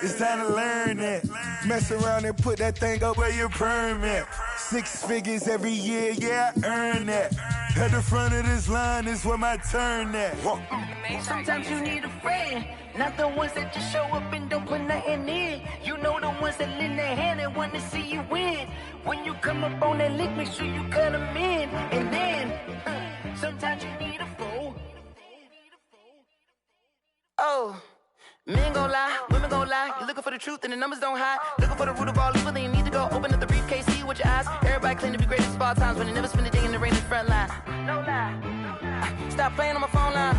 It's time to learn that. Mess around and put that thing up where your perm at. 6 figures every year, yeah, I earn that. At the front of this line is where my turn at. Sometimes you need a friend, not the ones that just show up and don't put nothing in. You know the ones that lend their hand and want to see you win. When you come up on that lick, make sure you cut them in. And then, sometimes you need a foe. Oh. Men gon' lie, women gon' lie. You're looking for the truth and the numbers don't hide. Looking for the root of all evil, then you need to go open up the briefcase, see with your eyes. Everybody claim to be greatest of all times when they never spend a day in the rain in the front line. No lie. Stop playing on my phone line.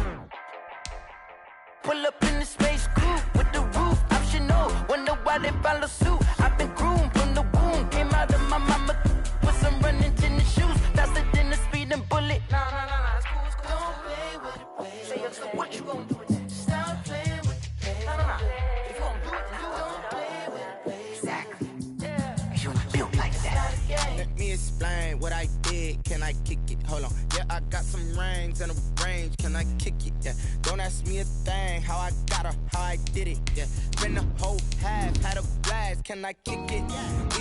Pull up in the space coupe with the roof optional. Wonder why they follow suit. I've been groomed from the womb. Came out of my mama with some running tennis shoes. Faster than the speeding bullet. Nah, it's cool, it's cool. Don't play with it, play. Say so what you gon' do with it? Stop playing with it. If you gon' do it, then don't play with it. Exactly. Cause you ain't built like that. Let me explain what I did. Can I kick it? Hold on. Yeah, I got some rings and a range. Can I kick it? Yeah. Don't ask me a thing. How I got her, how I did it. Yeah. Been the whole half, had a blast. Can I kick it?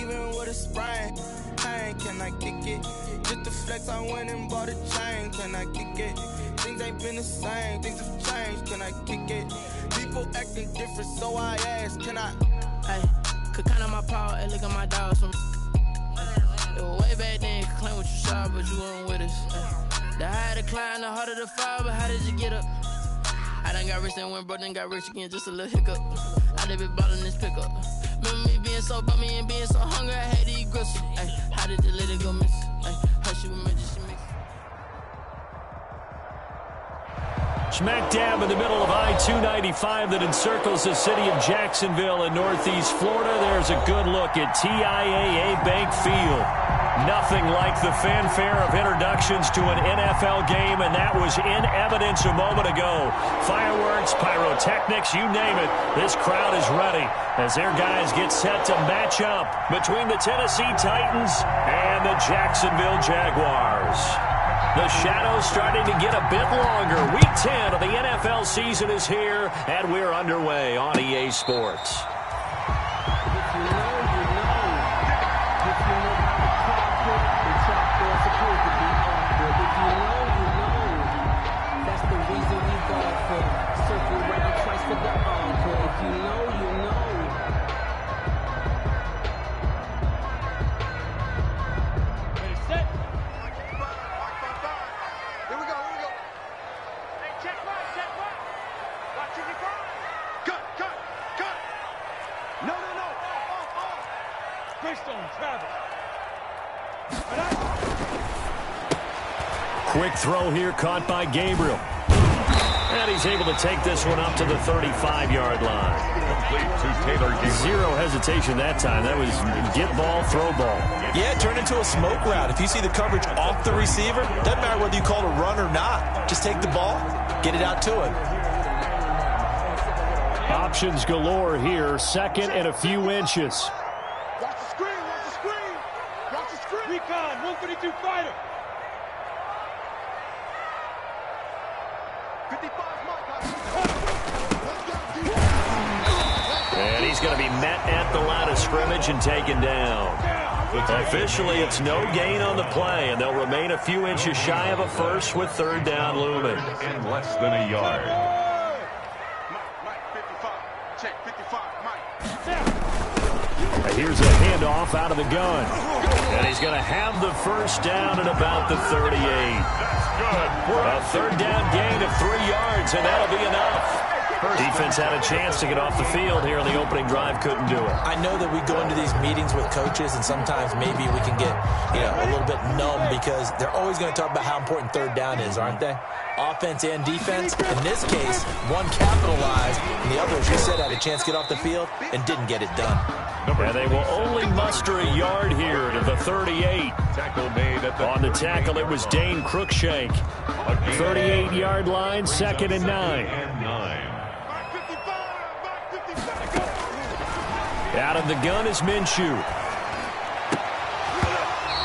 Even with a sprain, pain. Can I kick it? Just to flex, I went and bought a chain. Can I kick it? Things ain't been the same. Things have changed. Can I kick it? People acting different, so I ask, can I? Hey, could count on my power, and look at my dogs from. It was way back then, could claim what you saw, but you weren't with us. The higher the climb, the harder the fall, but how did you get up? I done got rich and went broke, then got rich again, just a little hiccup. I done been ballin' this pickup. Remember me being so bummy and being so hungry, I had to eat gristle. Hey, how did the lady go miss? Hey, how she was meant she mix. Smack dab in the middle of I-295 that encircles the city of Jacksonville in northeast Florida. There's a good look at TIAA Bank Field. Nothing like the fanfare of introductions to an NFL game, and that was in evidence a moment ago. Fireworks, pyrotechnics, you name it. This crowd is ready as their guys get set to match up between the Tennessee Titans and the Jacksonville Jaguars. The shadow's starting to get a bit longer. Week 10 of the NFL season is here, and we're underway on EA Sports. Quick throw here, caught by Gabriel. And he's able to take this one up to the 35-yard line. Zero hesitation that time. That was get ball, throw ball. Yeah, turn into a smoke route. If you see the coverage off the receiver, doesn't matter whether you call it a run or not. Just take the ball, get it out to him. Options galore here. Second and a few inches. Watch the screen, watch the screen. Watch the screen. Recon, 152 fighter. 55 And he's going to be met at the line of scrimmage and taken down. Officially, it's no gain on the play, and they'll remain a few inches shy of a first with third down looming. In less than a yard. Here's a handoff out of the gun. And he's going to have the first down at about the 38. A third down gain of 3 yards, and that'll be enough. Defense had a chance to get off the field here in the opening drive, couldn't do it. I know that we go into these meetings with coaches, and sometimes maybe we can get a little bit numb because they're always going to talk about how important third down is, aren't they? Offense and defense. In this case, one capitalized, and the other, as you said, had a chance to get off the field and didn't get it done. And they will only muster a yard here to the 38. On the tackle, it was Dane Cruikshank. 38-yard line, 2nd and 9. Out of the gun is Minshew.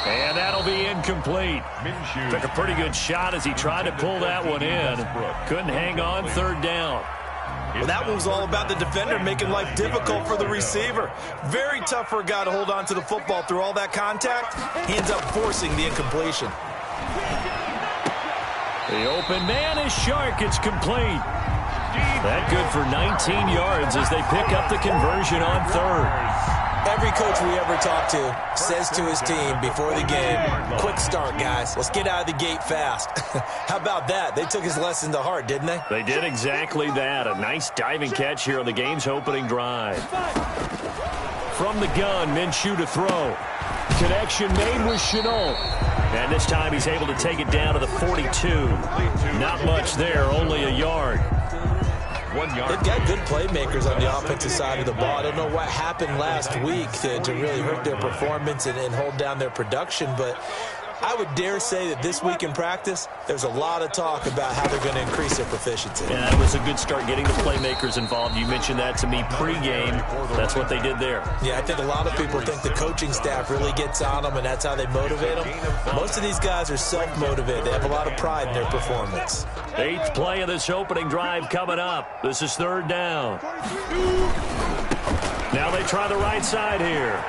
And that'll be incomplete. Took a pretty good shot as he tried to pull that one in. Couldn't hang on, third down. Well, that one was all about the defender making life difficult for the receiver. Very tough for a guy to hold on to the football through all that contact. He ends up forcing the incompletion. The open man is Shark. It's complete. That good for 19 yards as they pick up the conversion on third. Every coach we ever talk to says to his team before the game, quick start, guys. Let's get out of the gate fast. How about that? They took his lesson to heart, didn't they? They did exactly that. A nice diving catch here on the game's opening drive. From the gun, Minshew to throw. Connection made with Chenault. And this time he's able to take it down to the 42. Not much there, only a yard. 1 yard. They've got good playmakers on the offensive side of the ball. I don't know what happened last week to really hurt their performance and hold down their production, but I would dare say that this week in practice, there's a lot of talk about how they're going to increase their proficiency. Yeah, it was a good start getting the playmakers involved. You mentioned that to me pregame. That's what they did there. Yeah, I think a lot of people think the coaching staff really gets on them, and that's how they motivate them. Most of these guys are self-motivated. They have a lot of pride in their performance. 8th play of this opening drive coming up. This is third down. Now they try the right side here.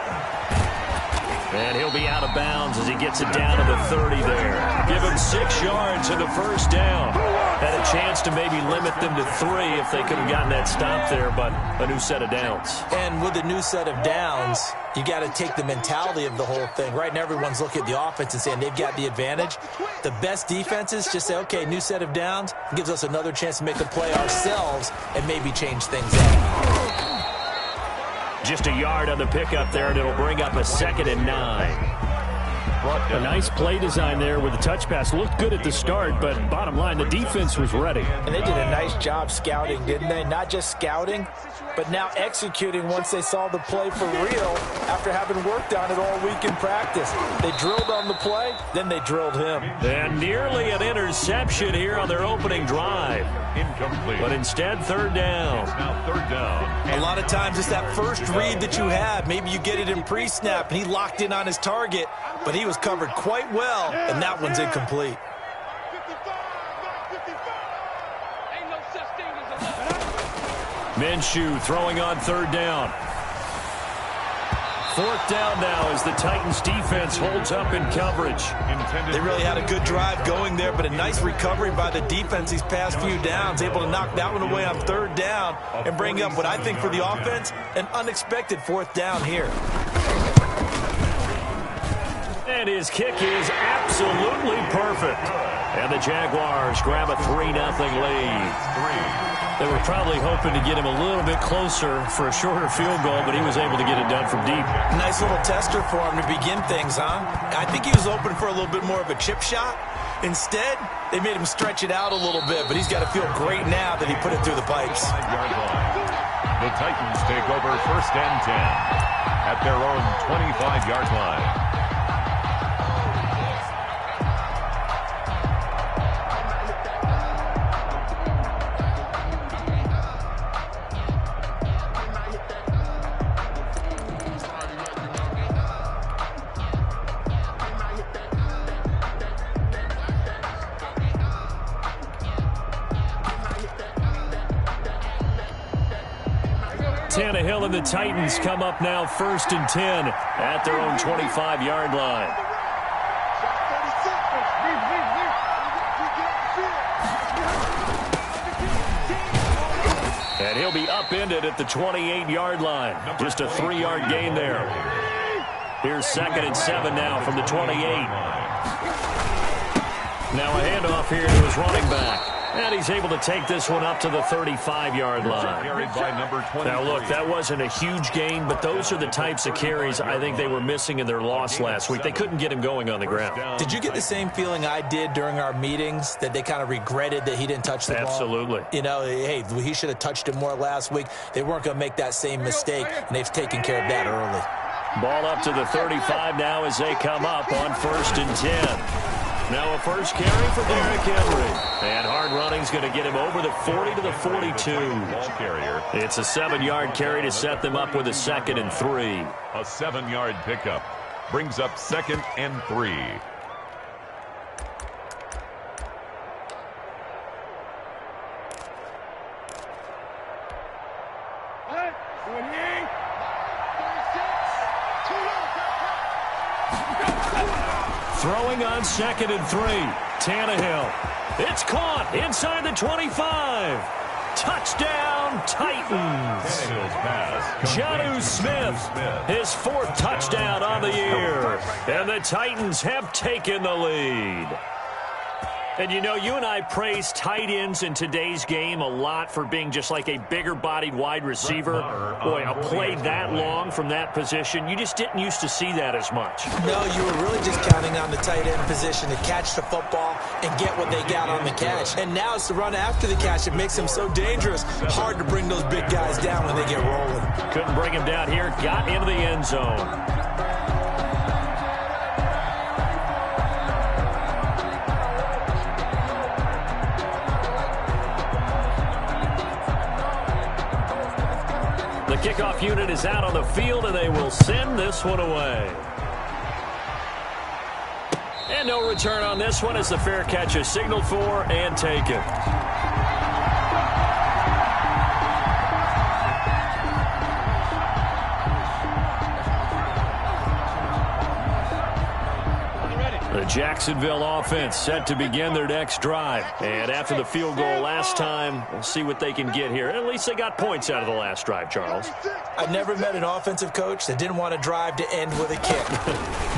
And he'll be out of bounds as he gets it down to the 30 there. Give him 6 yards in the first down. Had a chance to maybe limit them to 3 if they could have gotten that stop there, but a new set of downs. And with a new set of downs, you got to take the mentality of the whole thing. Right now, everyone's looking at the offense and saying they've got the advantage. The best defenses just say, okay, new set of downs. Gives us another chance to make the play ourselves and maybe change things up. Just a yard on the pickup there, and it'll bring up a 2nd and 9. A nice play design there with the touch pass. Looked good at the start, but bottom line, the defense was ready. And they did a nice job scouting, didn't they? Not just scouting, but now executing once they saw the play for real after having worked on it all week in practice. They drilled on the play, then they drilled him. And nearly an interception here on their opening drive. Incomplete. But instead, third down. It's now third down. A lot of times it's that first read that you have. Maybe you get it in pre-snap, and he locked in on his target, but he was covered quite well, and that one's incomplete. Minshew throwing on third down. 4th down now as the Titans defense holds up in coverage. They really had a good drive going there, but a nice recovery by the defense these past few downs, able to knock that one away on third down and bring up what I think for the offense, an unexpected 4th down here. And his kick is absolutely perfect. And the Jaguars grab a 3-0 lead. They were probably hoping to get him a little bit closer for a shorter field goal, but he was able to get it done from deep. Nice little tester for him to begin things, huh? I think he was hoping for a little bit more of a chip shot. Instead, they made him stretch it out a little bit, but he's got to feel great now that he put it through the pipes. The Titans take over 1st and 10 at their own 25-yard line. Tannehill and the Titans come up now 1st and 10 at their own 25-yard line. And he'll be upended at the 28-yard line. Just a 3-yard gain there. Here's 2nd and 7 now from the 28. Now a handoff here to his running back. And he's able to take this one up to the 35-yard line. Carried by number 23. Now, look, that wasn't a huge gain, but those are the types of carries I think they were missing in their loss last week. They couldn't get him going on the ground. Did you get the same feeling I did during our meetings, that they kind of regretted that he didn't touch the ball? Absolutely. You know, hey, he should have touched it more last week. They weren't going to make that same mistake, and they've taken care of that early. Ball up to the 35 now as they come up on 1st and 10. Now a first carry for Derrick Henry. And hard running's going to get him over the 40 to the 42. It's a 7-yard carry to set them up with a 2nd and 3. A 7-yard pickup brings up 2nd and 3. Throwing on 2nd and 3. Tannehill. It's caught inside the 25. Touchdown, Titans. Jonnu Smith, his 4th touchdown on the year. And the Titans have taken the lead. And you know, you and I praise tight ends in today's game a lot for being just like a bigger-bodied wide receiver. Boy, a play that long from that position, you just didn't used to see that as much. No, you were really just counting on the tight end position to catch the football and get what they got on the catch. And now it's the run after the catch that makes him so dangerous. Hard to bring those big guys down when they get rolling. Couldn't bring him down here. Got into the end zone. The kickoff unit is out on the field, and they will send this one away. And no return on this one as the fair catch is signaled for and taken. The Jacksonville offense set to begin their next drive. And after the field goal last time, we'll see what they can get here. At least they got points out of the last drive, Charles. I've never met an offensive coach that didn't want to drive to end with a kick.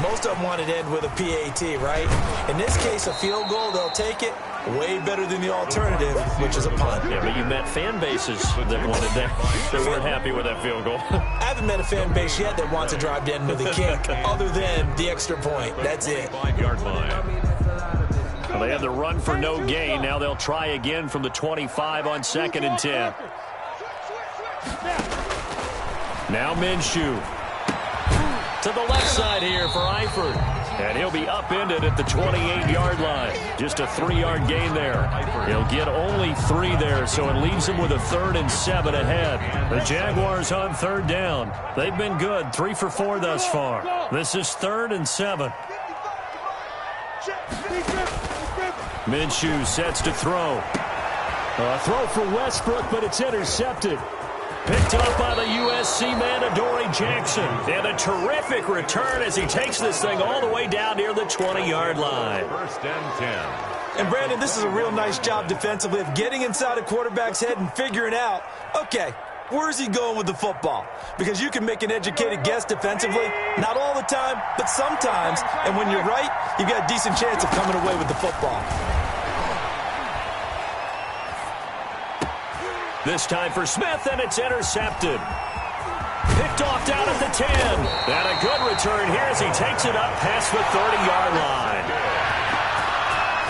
Most of them wanted to end with a PAT, right? In this case, a field goal, they'll take it. Way better than the alternative, which is a punt. Yeah, but you met fan bases that wanted that. They weren't happy with that field goal. I haven't met a fan base yet that wants to drive to end with a kick, other than the extra point. That's it. 5-yard line. Well, they had the run for no gain. Now they'll try again from the 25 on 2nd and 10. Now Minshew. To the left side here for Eifert. And he'll be upended at the 28-yard line. Just a 3-yard gain there. He'll get only 3 there, so it leaves him with a 3rd and 7 ahead. The Jaguars on 3rd down. They've been good, 3 for 4 thus far. This is 3rd and 7. Minshew sets to throw. A throw for Westbrook, but it's intercepted. Picked up by the USC man, Adoree Jackson. And a terrific return as he takes this thing all the way down near the 20-yard line. 1st and 10. And, Brandon, this is a real nice job defensively of getting inside a quarterback's head and figuring out, okay, where's he going with the football? Because you can make an educated guess defensively, not all the time, but sometimes. And when you're right, you've got a decent chance of coming away with the football. This time for Smith, and it's intercepted. Picked off down at the 10. And a good return here as he takes it up past the 30-yard line.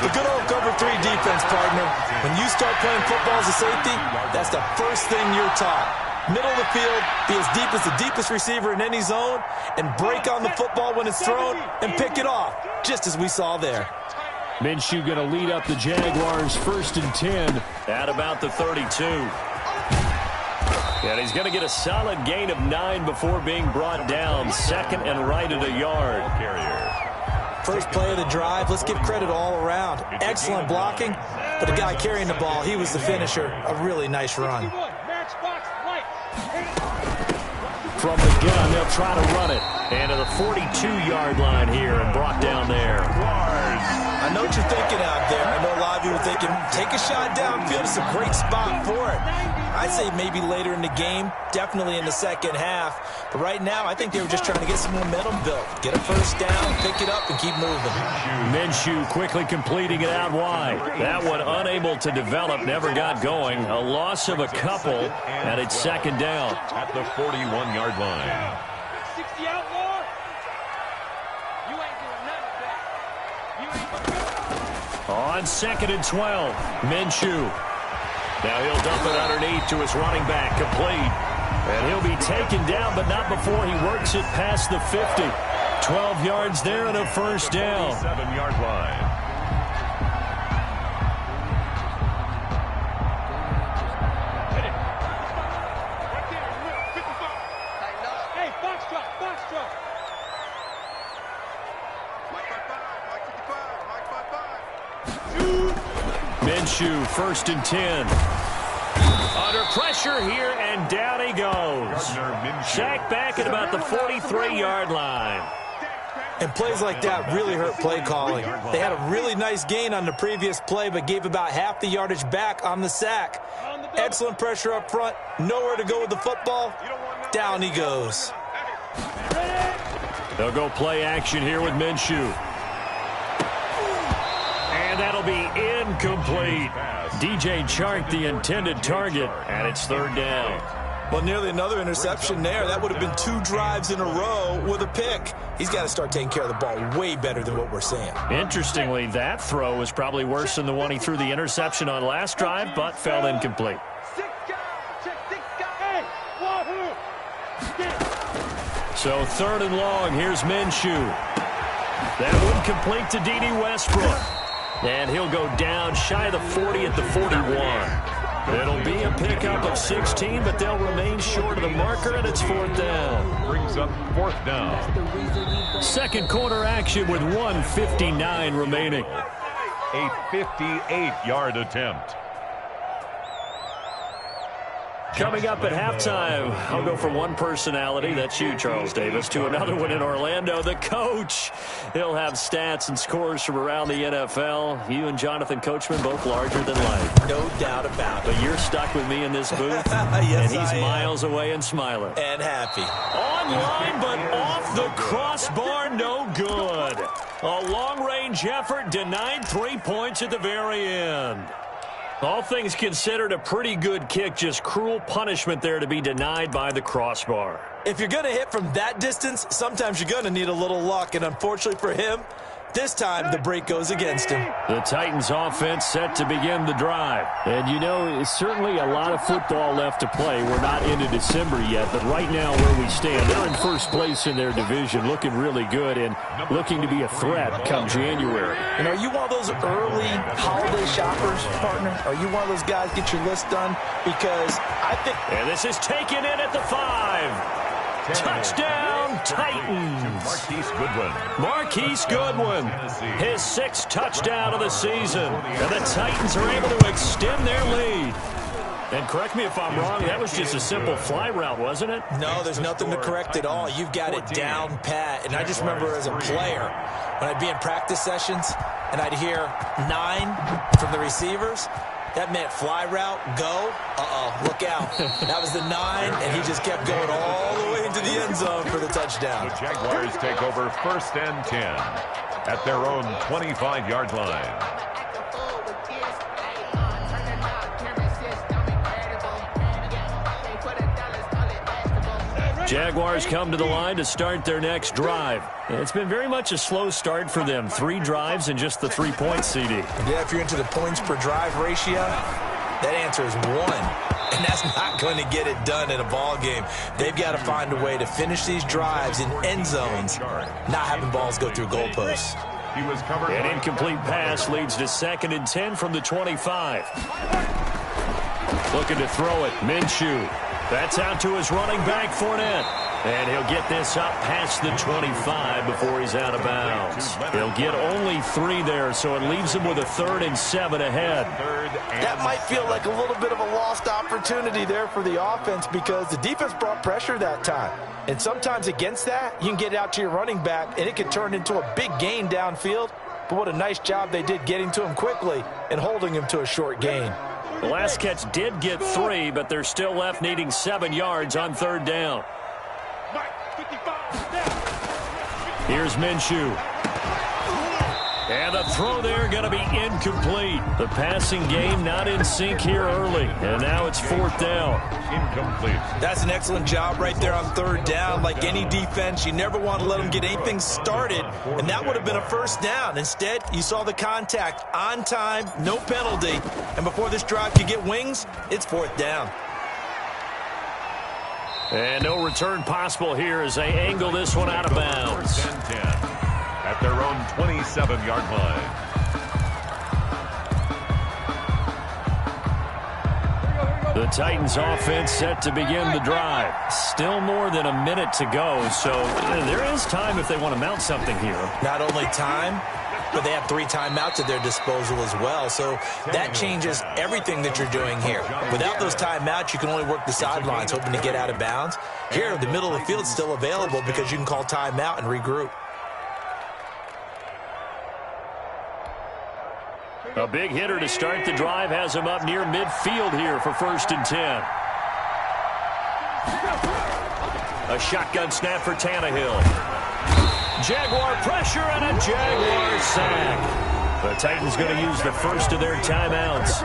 The good old cover 3 defense, partner. When you start playing football as a safety, that's the first thing you're taught. Middle of the field, be as deep as the deepest receiver in any zone, and break on the football when it's thrown and pick it off, just as we saw there. Minshew going to lead up the Jaguars 1st and 10 at about the 32. And he's going to get a solid gain of 9 before being brought down. 2nd and right at a yard. First play of the drive, let's give credit all around. Excellent blocking, but the guy carrying the ball, he was the finisher. A really nice run. From the gun, they'll try to run it. And to the 42-yard line here and brought down there. I know what you're thinking out there. I know a lot of you are thinking, take a shot downfield. It's a great spot for it. I'd say maybe later in the game, definitely in the second half. But right now, I think they were just trying to get some momentum built. Get a first down, pick it up, and keep moving. Minshew quickly completing it out wide. That one unable to develop, never got going. A loss of a couple, and it's 2nd down. At the 41-yard line. 60 outlaw. You ain't doing nothing. On 2nd and 12, Minshew. Now he'll dump it underneath to his running back, complete. And he'll be taken down, but not before he works it past the 50. 12 yards there and a first down. 7-yard line. Hey, box drop, box drop. Minshew, 1st and 10. Under pressure here, and down he goes. Sacked back at about the 43-yard line. And plays like that really hurt play calling. They had a really nice gain on the previous play, but gave about half the yardage back on the sack. Excellent pressure up front. Nowhere to go with the football. Down he goes. They'll go play action here with Minshew. And that'll be incomplete. DJ Chark, the intended target, and it's third down. Well, nearly another interception there. That would have been 2 drives in a row with a pick. He's got to start taking care of the ball way better than what we're seeing. Interestingly, that throw was probably worse than the one he threw the interception on last drive, but fell incomplete. So third and long, here's Minshew. That one complete to D.D. Westbrook. And he'll go down shy of the 40 at the 41. It'll be a pickup of 16, but they'll remain short of the marker, and it's fourth down. Brings up fourth down. Second quarter action with 1:59 remaining. A 58-yard attempt. Coming up at halftime, I'll go from one personality, that's you, Charles Davis, to another one in Orlando, the coach. He'll have stats and scores from around the NFL. You and Jonathan Coachman, both larger than life. No doubt about it. But you're stuck with me in this booth, yes, and he's miles away and smiling. And happy. Online, but off the crossbar, no good. A long-range effort denied 3 points at the very end. All things considered, a pretty good kick, just cruel punishment there to be denied by the crossbar. If you're going to hit from that distance, sometimes you're going to need a little luck, and unfortunately for him, this time the break goes against him. The Titans offense set to begin the drive. And you know, it's certainly a lot of football left to play. We're not into December yet, but right now where we stand, they're in first place in their division, looking really good and looking to be a threat come January. And are you one of those early holiday shoppers, partner? Are you one of those guys get your list done? Because I think... And this is taken in at the 5. Touchdown, Titans. Marquise Goodwin, his 6th touchdown of the season. And the Titans are able to extend their lead. And correct me if I'm wrong, that was just a simple fly route, wasn't it? No, there's nothing to correct at all. You've got it down pat. And I just remember as a player, when I'd be in practice sessions, and I'd hear 9 from the receivers, that meant fly route, go, look out. That was the 9, and he just kept going all the way into the end zone for the touchdown. The Jaguars take over first and 10 at their own 25-yard line. Jaguars come to the line to start their next drive. It's been very much a slow start for them. 3 drives and just the 3 points, CD. Yeah, if you're into the points per drive ratio, that answer is 1. And that's not going to get it done in a ball game. They've got to find a way to finish these drives in end zones, not having balls go through goalposts. An incomplete pass leads to 2nd and 10 from the 25. Looking to throw it, Minshew. That's out to his running back, Fournette. And he'll get this up past the 25 before he's out of bounds. He'll get only 3 there, so it leaves him with a 3rd and 7 ahead. That might feel like a little bit of a lost opportunity there for the offense because the defense brought pressure that time. And sometimes against that, you can get it out to your running back, and it can turn into a big gain downfield. But what a nice job they did getting to him quickly and holding him to a short gain. The last catch did get 3, but they're still left needing 7 yards on 3rd down. Here's Minshew. And the throw there going to be incomplete. The passing game not in sync here early. And now it's 4th down. Incomplete. That's an excellent job right there on 3rd down. Like any defense, you never want to let them get anything started. And that would have been a 1st down. Instead, you saw the contact on time, no penalty. And before this drive could get wings, it's 4th down. And no return possible here as they angle this one out of bounds. 4th and 10 at their own 27-yard line. The Titans offense set to begin the drive. Still more than a minute to go, so there is time if they want to mount something here. Not only time, but they have 3 timeouts at their disposal as well, so that changes everything that you're doing here. Without those timeouts, you can only work the sidelines, hoping to get out of bounds. Here, the middle of the field is still available because you can call timeout and regroup. A big hitter to start the drive has him up near midfield here for 1st and 10. A shotgun snap for Tannehill. Jaguar pressure and a Jaguar sack. The Titans going to use the first of their timeouts.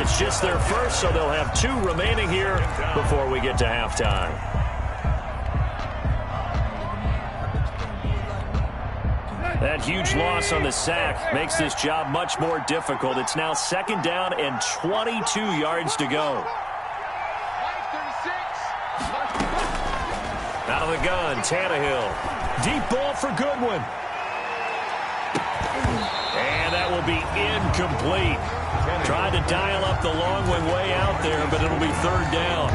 It's just their first, so they'll have 2 remaining here before we get to halftime. That huge loss on the sack makes this job much more difficult. It's now 2nd down and 22 yards to go. Out of the gun, Tannehill. Deep ball for Goodwin. And that will be incomplete. Tried to dial up the long one way out there, but it'll be 3rd down.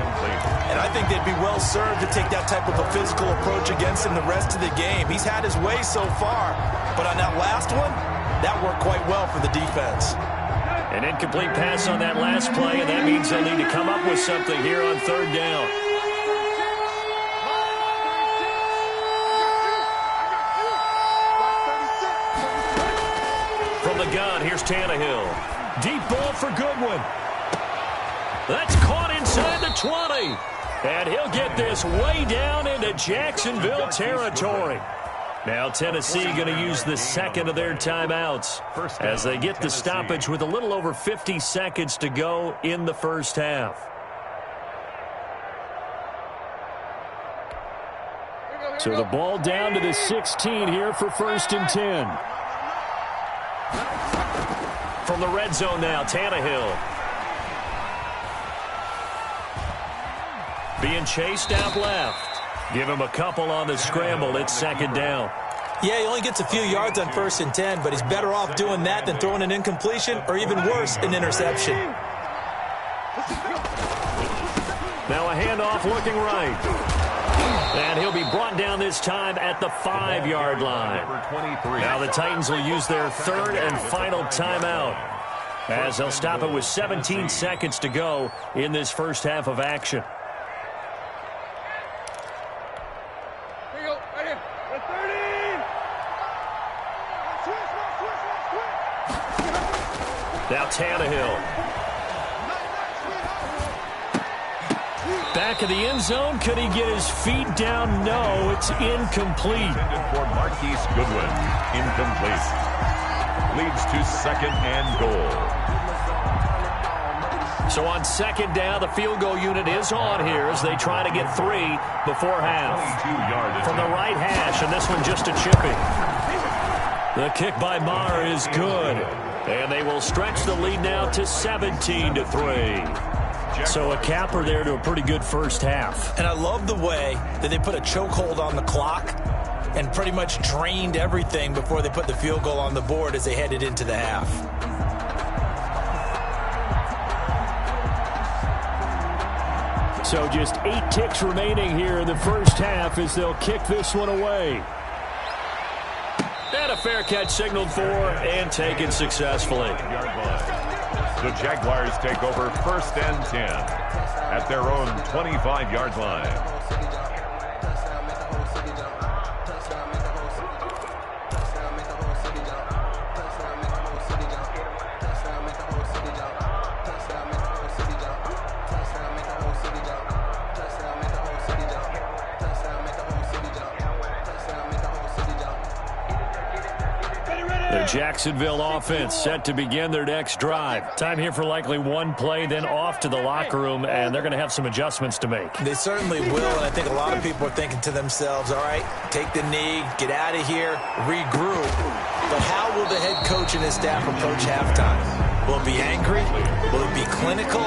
And I think they'd be well served to take that type of a physical approach against him the rest of the game. He's had his way so far, but on that last one, that worked quite well for the defense. An incomplete pass on that last play, and that means they'll need to come up with something here on 3rd down. From the gun, here's Tannehill. Deep ball for Goodwin. That's caught inside the 20. And he'll get this way down into Jacksonville territory. Now Tennessee going to use the 2nd of their timeouts as they get the stoppage with a little over 50 seconds to go in the first half. So the ball down to the 16 here for 1st and 10. From the red zone now, Tannehill. Being chased out left. Give him a couple on the scramble. It's 2nd down. Yeah, he only gets a few yards on 1st and 10, but he's better off doing that than throwing an incompletion or even worse, an interception. Now a handoff looking right. And he'll be brought down this time at the 5-yard line. Now the Titans will use their 3rd and final timeout as they'll stop it with 17 seconds to go in this first half of action. Now Tannehill. Back of the end zone. Could he get his feet down? No, it's incomplete. For Marquise Goodwin. Incomplete. Leads to 2nd and goal. So on 2nd down, the field goal unit is on here as they try to get 3 before half. From the right hash, and this one just a chipping. The kick by Maher is good. And they will stretch the lead now to 17-3. So a capper there to a pretty good first half. And I love the way that they put a chokehold on the clock and pretty much drained everything before they put the field goal on the board as they headed into the half. So just 8 ticks remaining here in the first half as they'll kick this one away. And a fair catch signaled for and taken successfully. The Jaguars take over 1st and 10 at their own 25-yard line. Jacksonville offense set to begin their next drive. Time here for likely 1 play, then off to the locker room, and they're going to have some adjustments to make. They certainly will, and I think a lot of people are thinking to themselves, all right, take the knee, get out of here, regroup. But how will the head coach and his staff approach halftime? Will it be angry? Will it be clinical?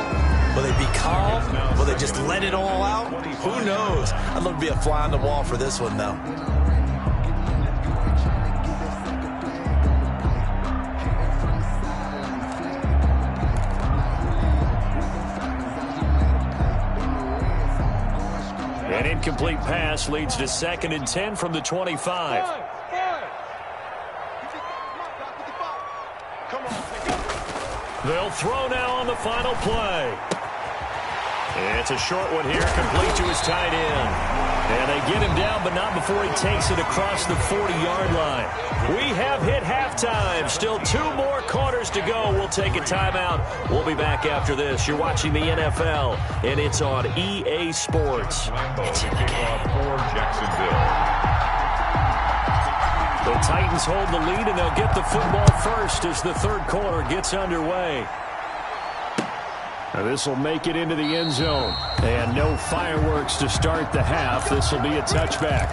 Will they be calm? Will they just let it all out? Who knows? I'd love to be a fly on the wall for this one, though. An incomplete pass leads to 2nd and 10 from the 25. They'll throw now on the final play. It's a short one here, complete to his tight end. And they get him down, but not before he takes it across the 40-yard line. We have hit halftime. Still 2 more quarters to go. We'll take a timeout. We'll be back after this. You're watching the NFL, and it's on EA Sports. It's in the game. For Jacksonville. The Titans hold the lead, and they'll get the football first as the third quarter gets underway. Now this will make it into the end zone. And no fireworks to start the half. This will be a touchback.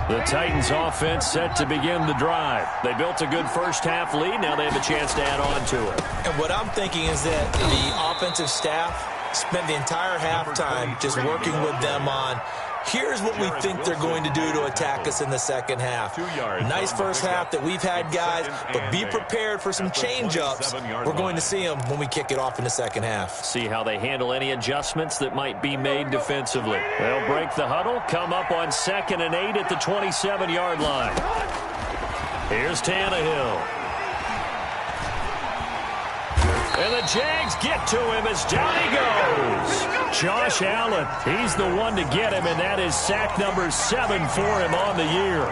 The Titans offense set to begin the drive. They built a good first half lead. Now they have a chance to add on to it. And what I'm thinking is that the offensive staff spent the entire halftime just working with them on, here's what we think they're going to do to attack us in the second half. Nice first half that we've had, guys, but be prepared for some change-ups. We're going to see them when we kick it off in the second half. See how they handle any adjustments that might be made defensively. They'll break the huddle, come up on 2nd and 8 at the 27-yard line. Here's Tannehill. And the Jags get to him as down he goes. Josh Allen, he's the one to get him, and that is sack number 7 for him on the year.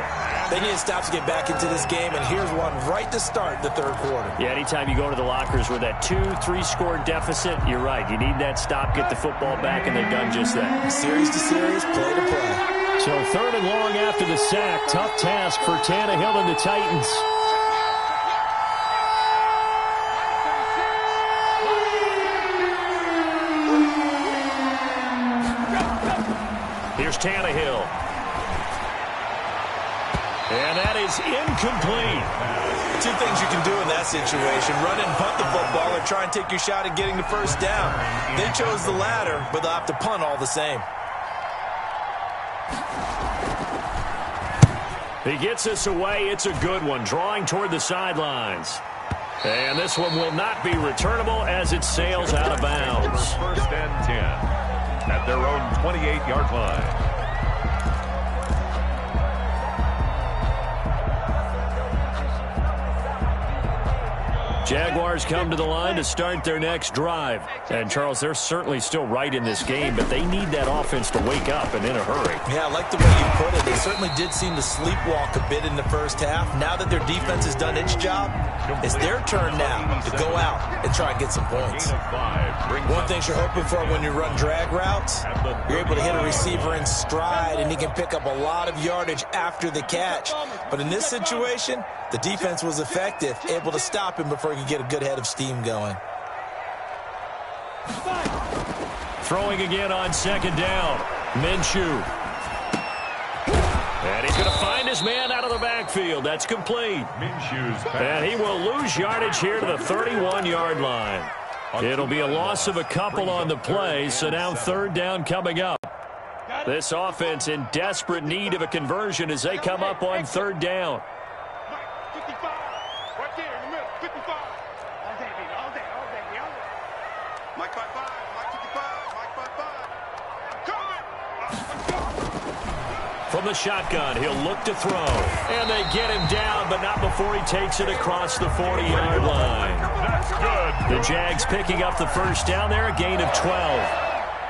They need to stop to get back into this game, and here's one right to start the third quarter. Yeah, anytime you go to the lockers with that 2-3 score deficit, you're right. You need that stop, get the football back, and they've done just that. Series to series, play to play. So 3rd and long after the sack. Tough task for Tannehill and the Titans. Here's Tannehill. And that is incomplete. 2 things you can do in that situation. Run it and punt the football or try and take your shot at getting the first down. They chose the latter, but they'll have to punt all the same. He gets us away. It's a good one. Drawing toward the sidelines. And this one will not be returnable as it sails out of bounds. 1st and 10 at their own 28-yard line. Jaguars come to the line to start their next drive. And, Charles, they're certainly still right in this game, but they need that offense to wake up and in a hurry. Yeah, I like the way you put it. They certainly did seem to sleepwalk a bit in the first half. Now that their defense has done its job, it's their turn now to go out and try and get some points. One thing you're hoping for when you run drag routes, you're able to hit a receiver in stride, and he can pick up a lot of yardage after the catch. But in this situation, the defense was effective, able to stop him before he could get a good head of steam going. Throwing again on 2nd down. Minshew. And he's going to find his man out of the backfield. That's complete. Minshew's pass. And he will lose yardage here to the 31-yard line. It'll be a loss of a couple on the play, so now 3rd down coming up. This offense in desperate need of a conversion as they come up on 3rd down. From the shotgun, he'll look to throw. And they get him down, but not before he takes it across the 40-yard line. That's good. The Jags picking up the first down there, a gain of 12.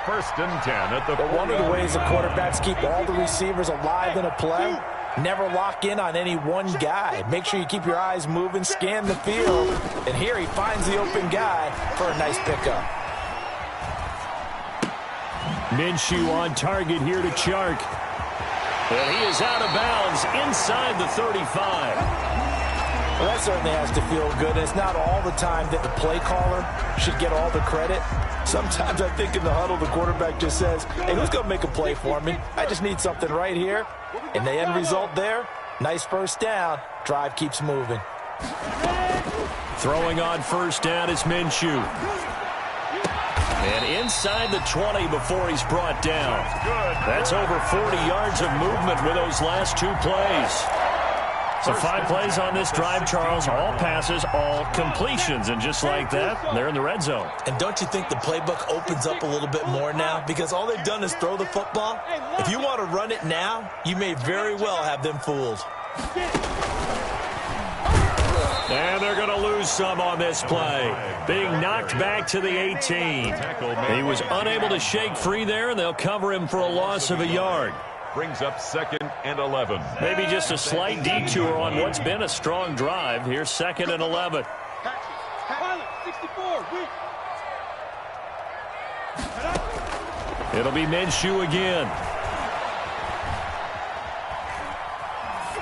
1st and 10 at the 40. One of the ways the quarterbacks keep all the receivers alive in a play, never lock in on any one guy. Make sure you keep your eyes moving, scan the field. And here he finds the open guy for a nice pickup. Minshew on target here to Chark. And he is out of bounds inside the 35. Well, that certainly has to feel good. It's not all the time that the play caller should get all the credit. Sometimes I think in the huddle, the quarterback just says, hey, who's going to make a play for me? I just need something right here. And the end result there, nice first down. Drive keeps moving. Throwing on 1st down is Minshew. And inside the 20 before he's brought down. That's over 40 yards of movement with those last 2 plays. So 5 plays on this drive, Charles. All passes, all completions. And just like that, they're in the red zone. And don't you think the playbook opens up a little bit more now? Because all they've done is throw the football. If you want to run it now, you may very well have them fooled. And they're going to lose some on this play. Being knocked back to the 18. He was unable to shake free there, and they'll cover him for a loss of a yard. Brings up 2nd and 11. Maybe just a slight detour on what's been a strong drive. Here's 2nd and 11. 64, weak. It'll be Minshew again.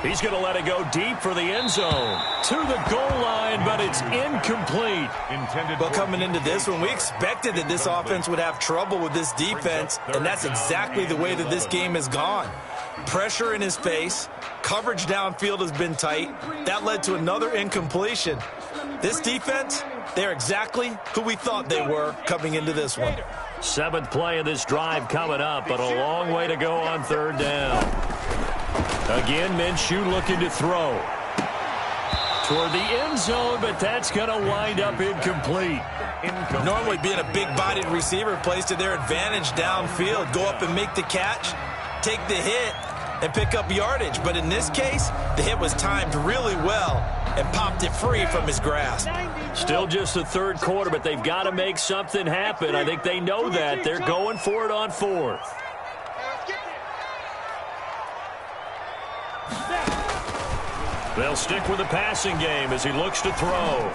He's going to let it go deep for the end zone. To the goal line, but it's incomplete. Well, coming into this one, we expected that this offense would have trouble with this defense, and that's exactly the way that this game has gone. Pressure in his face. Coverage downfield has been tight. That led to another incompletion. This defense, they're exactly who we thought they were coming into this one. 7th play of this drive coming up, but a long way to go on 3rd down. Again, Minshew looking to throw. Toward the end zone, but that's going to wind up incomplete. Normally being a big-bodied receiver plays to their advantage downfield. Go up and make the catch, take the hit, and pick up yardage. But in this case, the hit was timed really well and popped it free from his grasp. Still just the 3rd quarter, but they've got to make something happen. I think they know that. They're going for it on 4th. They'll stick with the passing game as he looks to throw.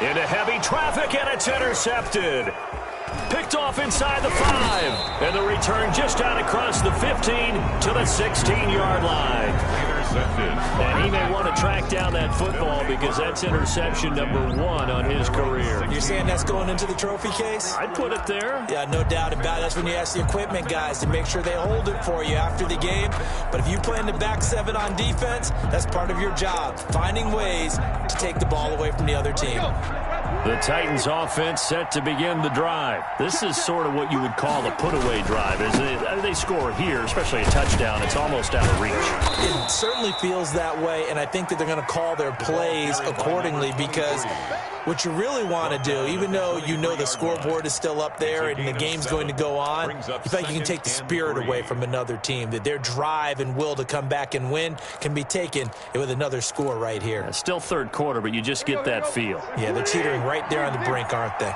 Into heavy traffic, and it's intercepted. Picked off inside the 5. And the return just out across the 15 to the 16-yard line. And he may want to track down that football because that's interception number 1 on his career. You're saying that's going into the trophy case? I'd put it there. Yeah, no doubt about it. That's when you ask the equipment guys to make sure they hold it for you after the game. But if you play in the back 7 on defense, that's part of your job, finding ways to take the ball away from the other team. The Titans offense set to begin the drive. This is sort of what you would call a put-away drive, isn't it? They score here, especially a touchdown. It's almost out of reach. It certainly feels that way, and I think that they're going to call their plays accordingly because what you really want to do, even though you know the scoreboard is still up there and the game's going to go on, you think you can take the spirit away from another team, that their drive and will to come back and win can be taken with another score right here. It's still 3rd quarter, but you just get that feel. Yeah, they're teetering right there on the brink, aren't they?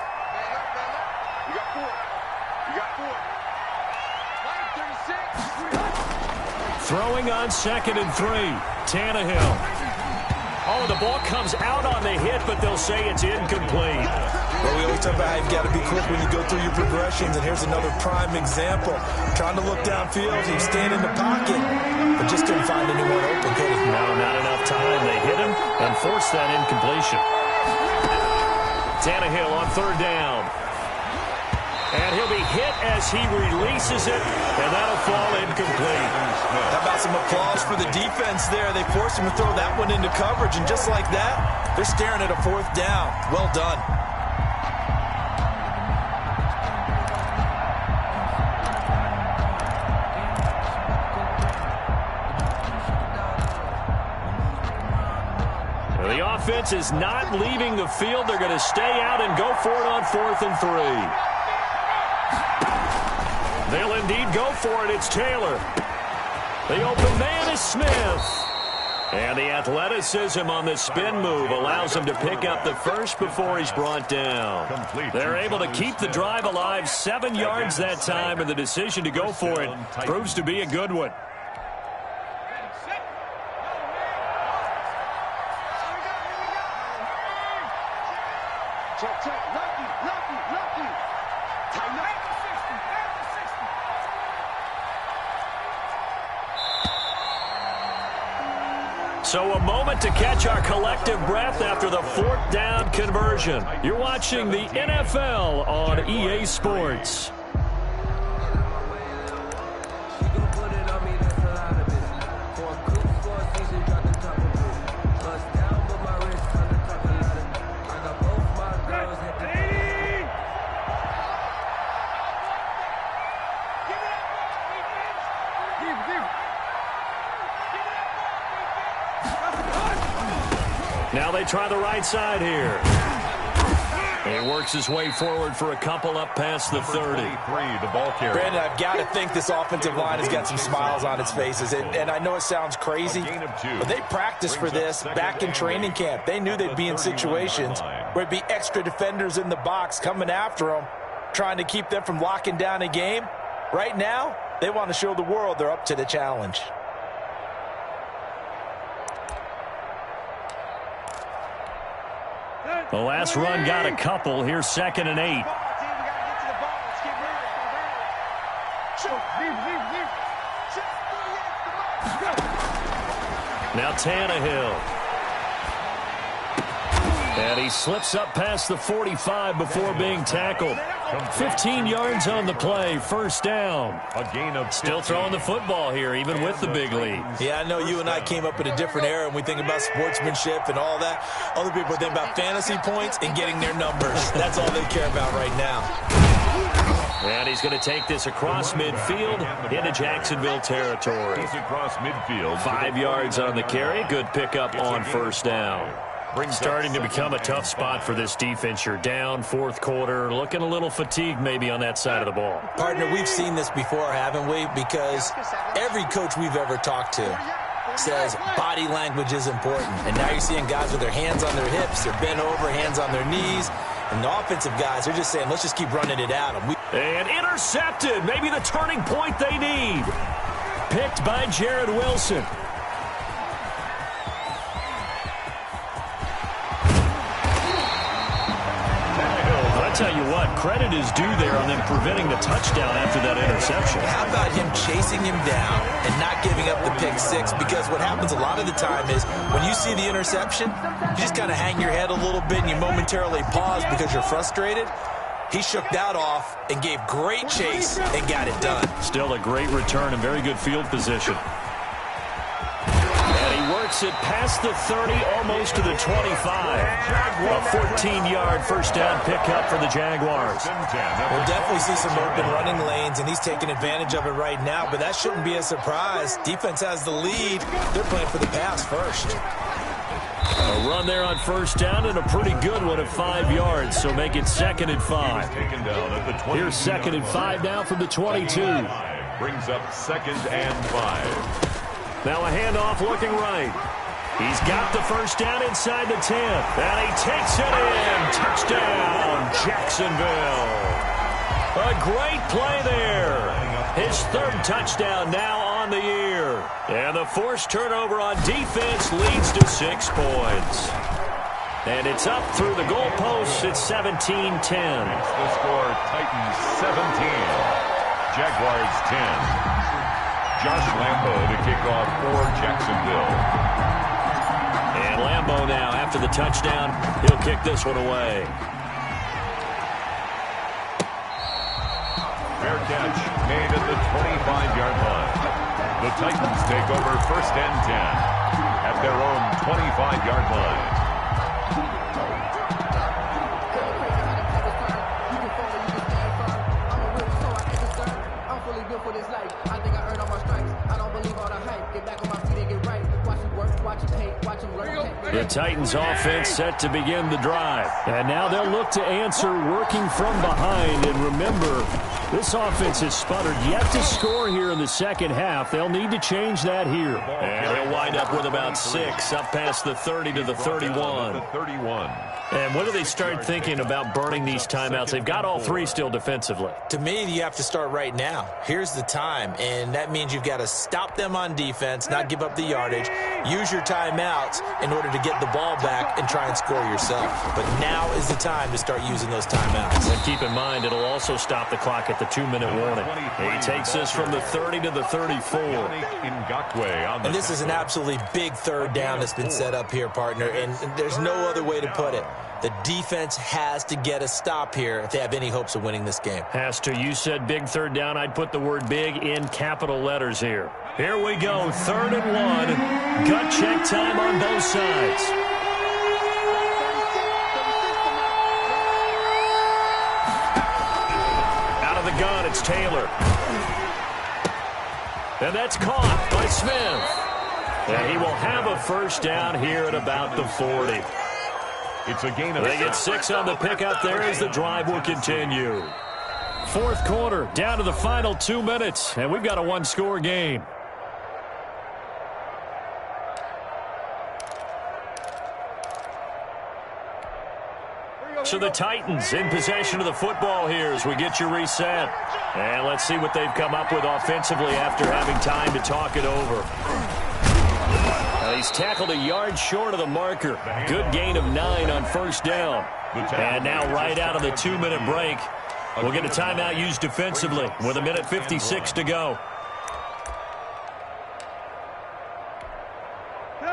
Throwing on 2nd and 3. Tannehill. Oh, the ball comes out on the hit, but they'll say it's incomplete. Well, we always talk about how you've got to be quick when you go through your progressions, and here's another prime example. Trying to look downfield, he was standing in the pocket, but just couldn't find anyone open, could he? No, not enough time. They hit him and forced that incompletion. Tannehill on 3rd down. And he'll be hit as he releases it, and that'll fall incomplete. How about some applause for the defense there? They forced him to throw that one into coverage, and just like that, they're staring at a 4th down. Well done. The offense is not leaving the field. They're going to stay out and go for it on 4th and 3. They'll indeed go for it. It's Taylor. The open man is Smith. And the athleticism on the spin move allows him to pick up the first before he's brought down. They're able to keep the drive alive, 7 yards that time, and the decision to go for it proves to be a good one. So a moment to catch our collective breath after the 4th down conversion. You're watching the NFL on EA Sports. Now they try the right side here. He works his way forward for a couple up past the 30. The ball carrier. Brandon, I've got to think this offensive line has got some smiles on its faces. And I know it sounds crazy, but they practiced for this back in training camp. They knew they'd be in situations where it'd be extra defenders in the box coming after them, trying to keep them from locking down a game. Right now, they want to show the world they're up to the challenge. The last run got a couple. Here's 2nd and 8. Now Tannehill. And he slips up past the 45 before being tackled. 15 yards on the play, 1st down. A gain of Still throwing the football here, even with the big lead. Yeah, I know you and I came up in a different era, and we think about sportsmanship and all that. Other people think about fantasy points and getting their numbers. That's all they care about right now. And he's going to take this across midfield into Jacksonville territory. across midfield. 5 yards on the carry. Good pickup on 1st down. Starting to become a tough spot for this defense. You're down 4th quarter, looking a little fatigued maybe on that side of the ball. Partner, we've seen this before, haven't we? Because every coach we've ever talked to says body language is important. And now you're seeing guys with their hands on their hips, they're bent over, hands on their knees. And the offensive guys, they're just saying, let's just keep running it at them. And intercepted, maybe the turning point they need. Picked by Jared Wilson. Tell you what, credit is due there on them preventing the touchdown after that interception. How about him chasing him down and not giving up the pick 6? Because what happens a lot of the time is when you see the interception, you just kind of hang your head a little bit and you momentarily pause because you're frustrated. He shook that off and gave great chase and got it done. Still a great return and very good field position. Works it past the 30, almost to the 25. A 14-yard 1st down pickup for the Jaguars. We'll definitely see some open running lanes, and he's taking advantage of it right now, but that shouldn't be a surprise. Defense has the lead. They're playing for the pass first. A run there on 1st down and a pretty good one at 5 yards, so make it 2nd and 5. Here's 2nd and 5 now from the 22. Brings up 2nd and 5. Now a handoff looking right. He's got the 1st down inside the 10. And he takes it in. Touchdown, Jacksonville. A great play there. His 3rd touchdown now on the year. And the forced turnover on defense leads to 6 points. And it's up through the goalposts. It's 17-10. The score, Titans 17. Jaguars 10. Josh Lambo to kick off for Jacksonville. And Lambo now, after the touchdown, he'll kick this one away. Fair catch made at the 25-yard line. The Titans take over 1st and 10 at their own 25-yard line. The Titans offense set to begin the drive. And now they'll look to answer working from behind. And remember, this offense has sputtered yet to score here in the 2nd half. They'll need to change that here. And he'll wind up with about 6 up past the 30 to the 31. And when do they start thinking about burning these timeouts? They've got all 3 still defensively. To me, you have to start right now. Here's the time, and that means you've got to stop them on defense, not give up the yardage, use your timeouts in order to get the ball back and try and score yourself. But now is the time to start using those timeouts. And keep in mind, it'll also stop the clock at the 2-minute warning. He takes this from the 30 to the 34. And this is an absolutely big 3rd down that's been set up here, partner, and there's no other way to put it. The defense has to get a stop here if they have any hopes of winning this game. Has to. You said big 3rd down. I'd put the word big in capital letters here. Here we go, 3rd and 1. Gut check time on both sides. Out of the gun, it's Taylor. And that's caught by Smith. And he will have a 1st down here at about the 40. It's a gain of They get 6 on the pickup there as the drive will continue. Fourth quarter, down to the final 2 minutes, and we've got a one-score game. So the Titans in possession of the football here as we get you reset. And let's see what they've come up with offensively after having time to talk it over. He's tackled a yard short of the marker. Good gain of 9 on first down. And now right out of the 2-minute break, we'll get a timeout used defensively with 1:56 to go.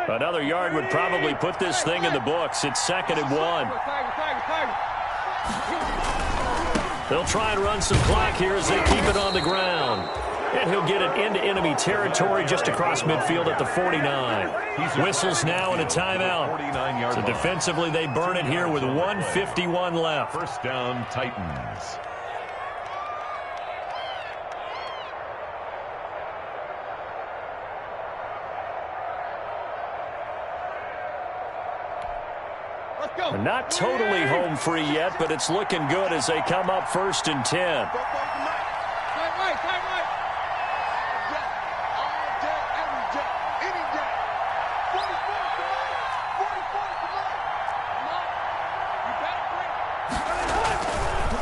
Another yard would probably put this thing in the books. It's 2nd and 1. They'll try and run some clock here as they keep it on the ground. And he'll get it into enemy territory just across midfield at the 49. Whistles now and a timeout. So defensively, they burn it here with 1:51 left. First down, Titans. Not totally home free yet, but it's looking good as they come up 1st and 10.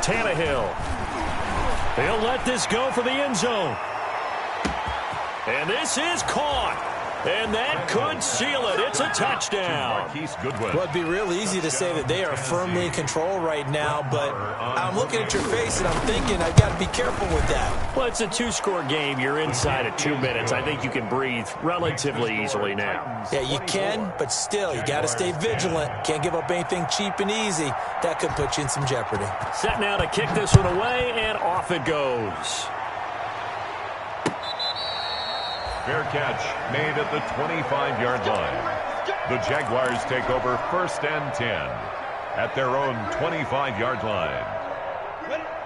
Tannehill. He'll let this go for the end zone. And this is caught. And that could seal it. It's a touchdown. Well, it'd be real easy to say that they are firmly in control right now, but I'm looking at your face and I'm thinking I've got to be careful with that. Well, it's a 2-score game. You're inside of 2 minutes. I think you can breathe relatively easily now. Yeah, you can, but still, you got to stay vigilant. Can't give up anything cheap and easy. That could put you in some jeopardy. Set now to kick this one away, and off it goes. Fair catch made at the 25-yard line. The Jaguars take over 1st and 10 at their own 25-yard line.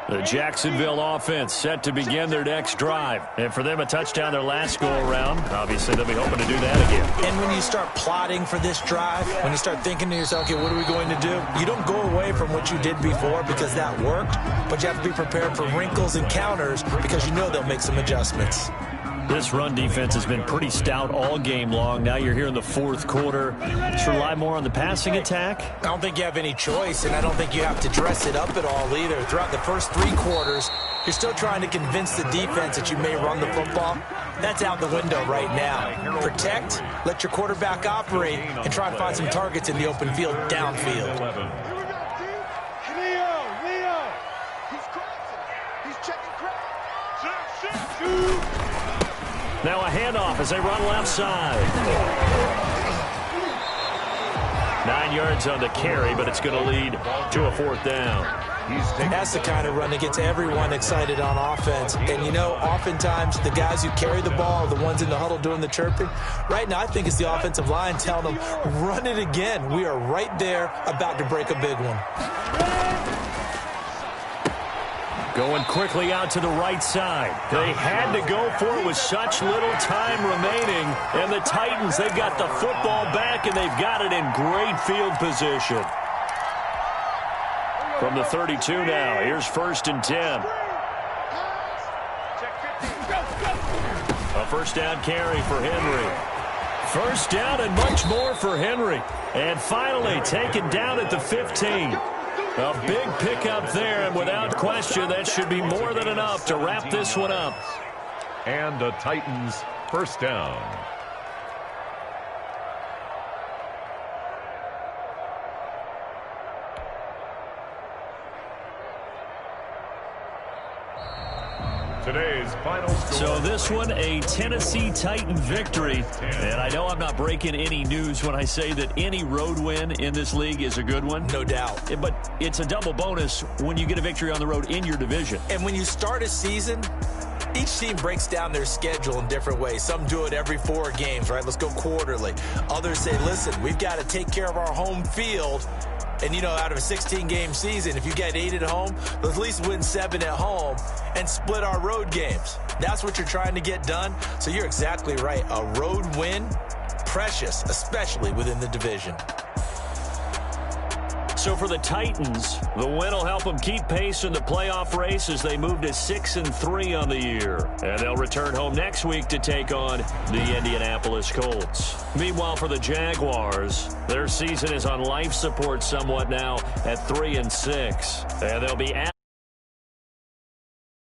The Jacksonville offense set to begin their next drive. And for them, a touchdown their last go-around. Obviously, they'll be hoping to do that again. And when you start plotting for this drive, when you start thinking to yourself, okay, what are we going to do? You don't go away from what you did before because that worked, but you have to be prepared for wrinkles and counters because you know they'll make some adjustments. This run defense has been pretty stout all game long. Now you're here in the fourth quarter. Just rely more on the passing attack? I don't think you have any choice, and I don't think you have to dress it up at all either. Throughout the first 3 quarters, you're still trying to convince the defense that you may run the football. That's out the window right now. Protect, let your quarterback operate, and try and find some targets in the open field downfield. Leo, he's crossing. He's checking crack. Now a handoff as they run left side. 9 yards on the carry, but it's going to lead to a 4th down. That's the kind of run that gets everyone excited on offense. And, you know, oftentimes the guys who carry the ball are the ones in the huddle doing the chirping. Right now, I think it's the offensive line telling them, run it again. We are right there about to break a big one. Going quickly out to the right side. They had to go for it with such little time remaining. And the Titans, they've got the football back, and they've got it in great field position. From the 32 now, here's 1st and 10. A 1st down carry for Henry. 1st down and much more for Henry. And finally taken down at the 15. A big pickup there, and without question, that should be more than enough to wrap this one up. And the Titans' 1st down. Today's final score. So this one, a Tennessee Titan victory. And I know I'm not breaking any news when I say that any road win in this league is a good one. No doubt. But it's a double bonus when you get a victory on the road in your division. And when you start a season, each team breaks down their schedule in different ways. Some do it every 4 games, right? Let's go quarterly. Others say, listen, we've got to take care of our home field. And, you know, out of a 16-game season, if you get 8 at home, let's at least win 7 at home and split our road games. That's what you're trying to get done. So you're exactly right. A road win, precious, especially within the division. So for the Titans, the win will help them keep pace in the playoff race as they move to 6-3 on the year. And they'll return home next week to take on the Indianapolis Colts. Meanwhile, for the Jaguars, their season is on life support somewhat now at 3-6. And they'll be at